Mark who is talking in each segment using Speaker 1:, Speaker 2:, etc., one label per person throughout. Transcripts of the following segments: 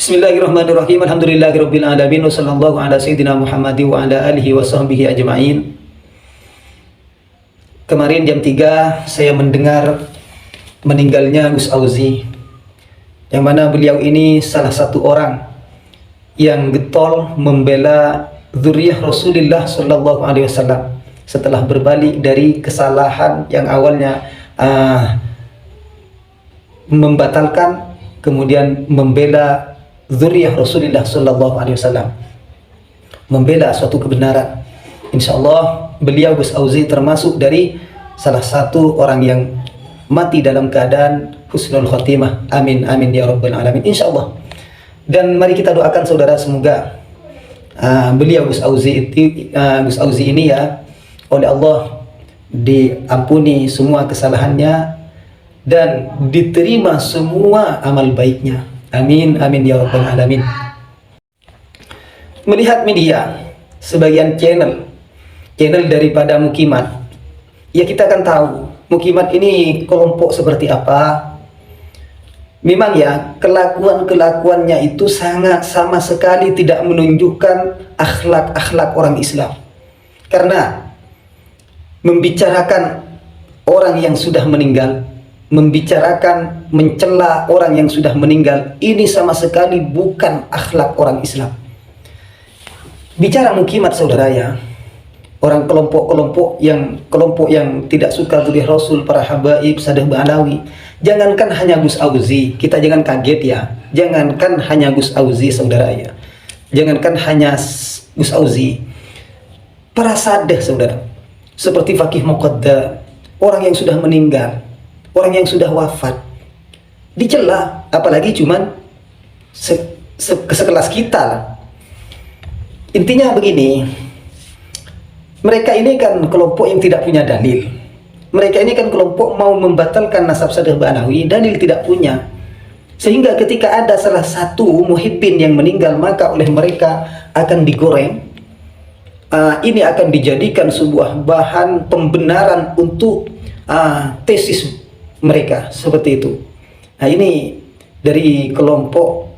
Speaker 1: Bismillahirrahmanirrahim. Alhamdulillahirabbil alamin wa sallallahu ala sayyidina Muhammad wa ala alihi wa sahbihi ajma'in. Kemarin jam 3 saya mendengar meninggalnya Gus Auzi, yang mana beliau ini salah satu orang yang getol membela dzurriyyah Rasulullah sallallahu alaihi wasallam setelah berbalik dari kesalahan yang awalnya membatalkan, kemudian membela dzurriyyah Rasulullah sallallahu alaihi wasallam, membela suatu kebenaran. Insyaallah beliau Gus Auzi termasuk dari salah satu orang yang mati dalam keadaan husnul khotimah. Amin amin ya rabbal alamin insyaallah. Dan mari kita doakan saudara, semoga beliau Gus Auzi ini ya oleh Allah diampuni semua kesalahannya dan diterima semua amal baiknya. Amin amin ya rabbal alamin. Melihat media, sebagian channel daripada Mukimat, ya kita akan tahu Mukimat ini kelompok seperti apa. Memang ya kelakuannya itu sangat sama sekali tidak menunjukkan akhlak orang Islam. Karena membicarakan orang yang sudah meninggal, membicarakan, mencela orang yang sudah meninggal, ini sama sekali bukan akhlak orang Islam. Bicara Mukimat saudara ya, orang kelompok yang tidak suka dzurriyyah Rasul, para habaib, Sadeh Ba'alawi, jangankan hanya Gus Auzi, kita jangan kaget ya, jangankan hanya Gus Auzi saudara ya, jangankan hanya Gus Auzi, para Sadeh saudara, seperti Fakih Muqadda, orang yang sudah meninggal, orang yang sudah wafat dicela, apalagi cuman sekelas kita lah. Intinya begini, mereka ini kan kelompok yang tidak punya dalil. Mereka ini kan kelompok mau membatalkan nasab Sadeh Ba'alawi, dalil tidak punya. Sehingga ketika ada salah satu muhibbin yang meninggal, maka oleh mereka akan digoreng. Ini akan dijadikan sebuah bahan pembenaran untuk tesis mereka, seperti itu. Nah, ini dari kelompok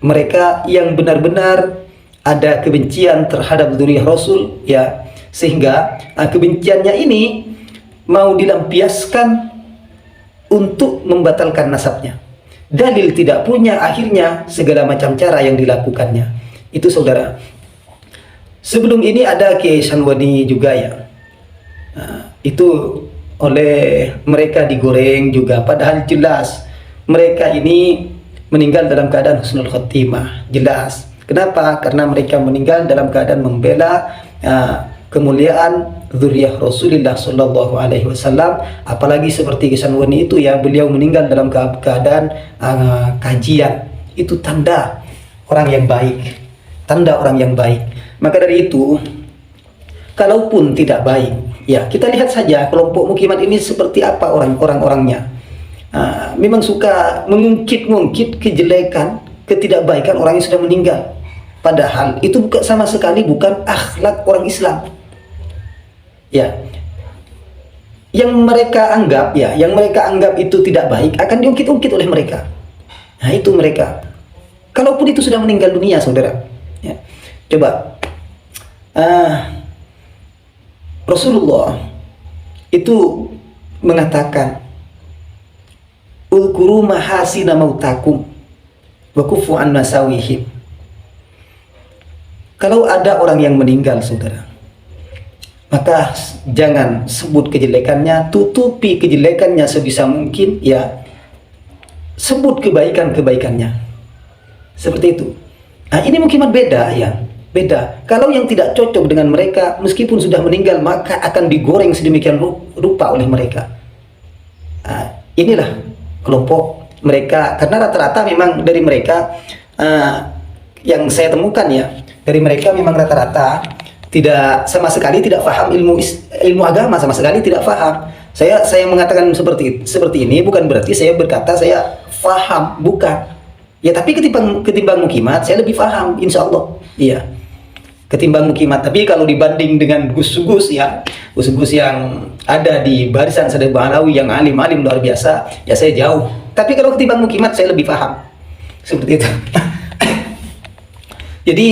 Speaker 1: mereka yang benar-benar ada kebencian terhadap dzurriyyah Rasul ya, sehingga kebenciannya ini mau dilampiaskan untuk membatalkan nasabnya. Dalil tidak punya, akhirnya segala macam cara yang dilakukannya. Itu saudara. Sebelum ini ada Kiai Sanwani juga ya, itu oleh mereka digoreng juga, padahal jelas mereka ini meninggal dalam keadaan husnul khotimah, jelas. Kenapa? Karena mereka meninggal dalam keadaan membela kemuliaan dzurriyyah Rasulullah sallallahu alaihi wasallam. Apalagi seperti Sanwani itu ya, beliau meninggal dalam keadaan kajian. Itu tanda orang yang baik, tanda orang yang baik. Maka dari itu, kalaupun tidak baik, ya kita lihat saja kelompok Mukimat ini seperti apa orang-orangnya. Memang suka mengungkit kejelekan, ketidakbaikan orang yang sudah meninggal. Padahal itu sama sekali bukan akhlak orang Islam. Ya, yang mereka anggap itu tidak baik akan diungkit-ungkit oleh mereka. Nah itu mereka. Kalaupun itu sudah meninggal dunia saudara. Ya. Coba. Rasulullah itu mengatakan, "Ulkuru mahasina mautakum wa kufu an masawihim." Kalau ada orang yang meninggal saudara, maka jangan sebut kejelekannya, tutupi kejelekannya sebisa mungkin ya, sebut kebaikannya. Seperti itu. Nah, ini Mukimat beda ya. Beda. Kalau yang tidak cocok dengan mereka, meskipun sudah meninggal, maka akan digoreng sedemikian rupa oleh mereka. Inilah kelompok mereka, karena rata-rata memang dari mereka yang saya temukan ya, dari mereka memang rata-rata tidak sama sekali tidak paham ilmu agama, sama sekali tidak paham. Saya mengatakan seperti ini bukan berarti saya berkata saya paham, bukan. Ya tapi ketimbang Mukimat saya lebih paham, insya Allah. Iya. Ketimbang Mukimat. Tapi kalau dibanding dengan Gus-Gus ya, Gus-Gus yang ada di barisan Sadeh Ba'alawi yang alim-alim luar biasa, ya saya jauh. Tapi kalau ketimbang Mukimat saya lebih paham. seperti itu. Jadi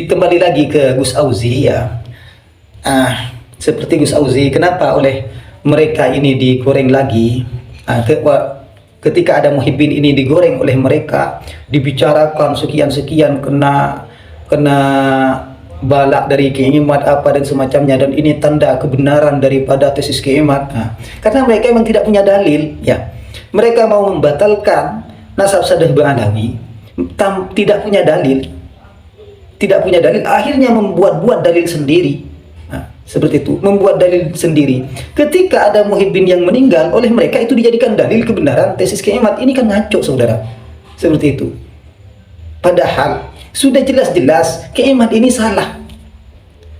Speaker 1: kembali lagi ke Gus Auzi ya. Seperti Gus Auzi, kenapa oleh mereka ini digoreng lagi? Ketika ada Muhibbin ini digoreng oleh mereka, dibicarakan sekian-sekian, kena balak dari Kiimat apa dan semacamnya, dan ini tanda kebenaran daripada tesis Kiimat. Karena mereka memang tidak punya dalil ya. Mereka mau membatalkan nasab Sadeh Ba'alawi, tidak punya dalil, akhirnya membuat-buat dalil sendiri. Seperti itu, membuat dalil sendiri. Ketika ada Muhibbin yang meninggal oleh mereka, itu dijadikan dalil kebenaran tesis Kiimat. Ini kan ngaco, saudara. Seperti itu. Padahal sudah jelas-jelas Kiimat ini salah.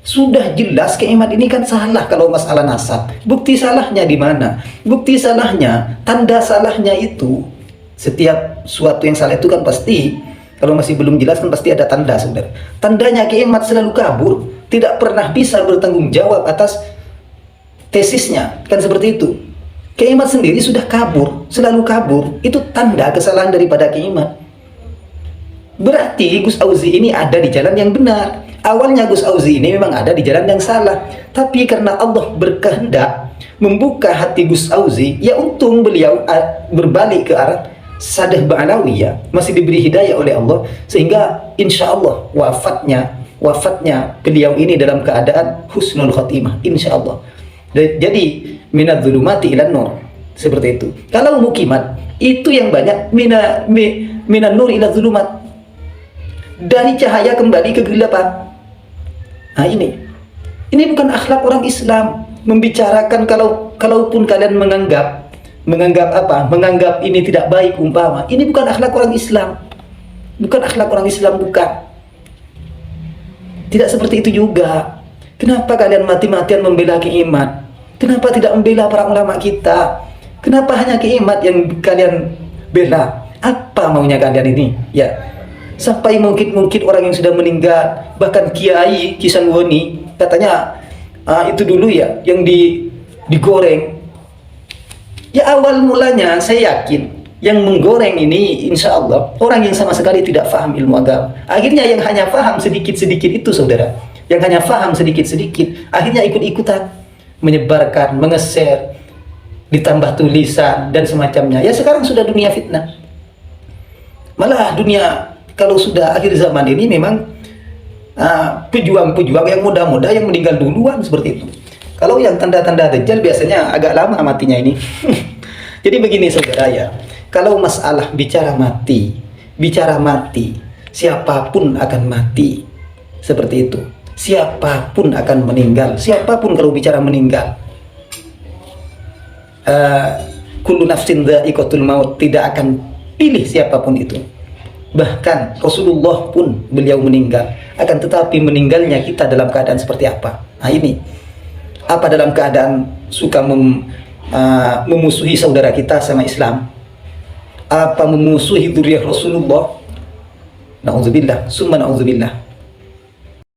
Speaker 1: Sudah jelas Kiimat ini kan salah kalau masalah nasab. Bukti salahnya di mana? Bukti salahnya, tanda salahnya itu, setiap suatu yang salah itu kan pasti, kalau masih belum jelas kan pasti ada tanda, saudara. Tandanya Kiimat selalu kabur, tidak pernah bisa bertanggung jawab atas tesisnya, kan seperti itu. Kiimat sendiri sudah kabur, selalu kabur. Itu tanda kesalahan daripada Kiimat. Berarti Gus Auzi ini ada di jalan yang benar. Awalnya Gus Auzi ini memang ada di jalan yang salah, tapi karena Allah berkehendak membuka hati Gus Auzi, ya untung beliau berbalik ke arah Sadeh Ba'alawi ya, masih diberi hidayah oleh Allah, sehingga insya Allah wafatnya beliau ini dalam keadaan husnul khotimah, insya Allah. Jadi minadz zulumati ilan nur, seperti itu. Kalau mukimat itu yang banyak minan nur ila zulumat, dari cahaya kembali ke kegelapan. Nah ini bukan akhlak orang Islam, membicarakan kalaupun kalian menganggap ini tidak baik umpama. Ini bukan akhlak orang Islam. Bukan akhlak orang Islam, bukan. Tidak seperti itu juga. Kenapa kalian mati-matian membela Kiimat? Kenapa tidak membela para ulama kita? Kenapa hanya Kiimat yang kalian bela? Apa maunya kalian ini? Ya. Sampai mungkin orang yang sudah meninggal, bahkan Kiai Kisanwoni katanya itu dulu ya yang digoreng. Ya awal mulanya saya yakin yang menggoreng ini insya Allah orang yang sama sekali tidak paham ilmu agama. Akhirnya yang hanya paham sedikit-sedikit itu, saudara, yang hanya paham sedikit-sedikit, akhirnya ikut-ikutan menyebarkan, mengeser, ditambah tulisan dan semacamnya. Ya sekarang sudah dunia fitnah. Malah dunia kalau sudah akhir zaman ini memang pejuang-pejuang yang muda-muda yang meninggal duluan seperti itu. Kalau yang tanda-tanda Dajjal biasanya agak lama matinya ini. Jadi begini saudara ya, kalau masalah bicara mati, siapapun akan mati. Seperti itu. Siapapun akan meninggal, siapapun kalau bicara meninggal. Kullu nafsin dha'iqatul maut, tidak akan pilih siapapun itu. Bahkan Rasulullah pun beliau meninggal, akan tetapi meninggalnya kita dalam keadaan seperti apa? Nah ini. Apa dalam keadaan suka memusuhi saudara kita sama Islam? Apa memusuhi dzurriyyah Rasulullah? Na'udzubillah, summa na'udzubillah.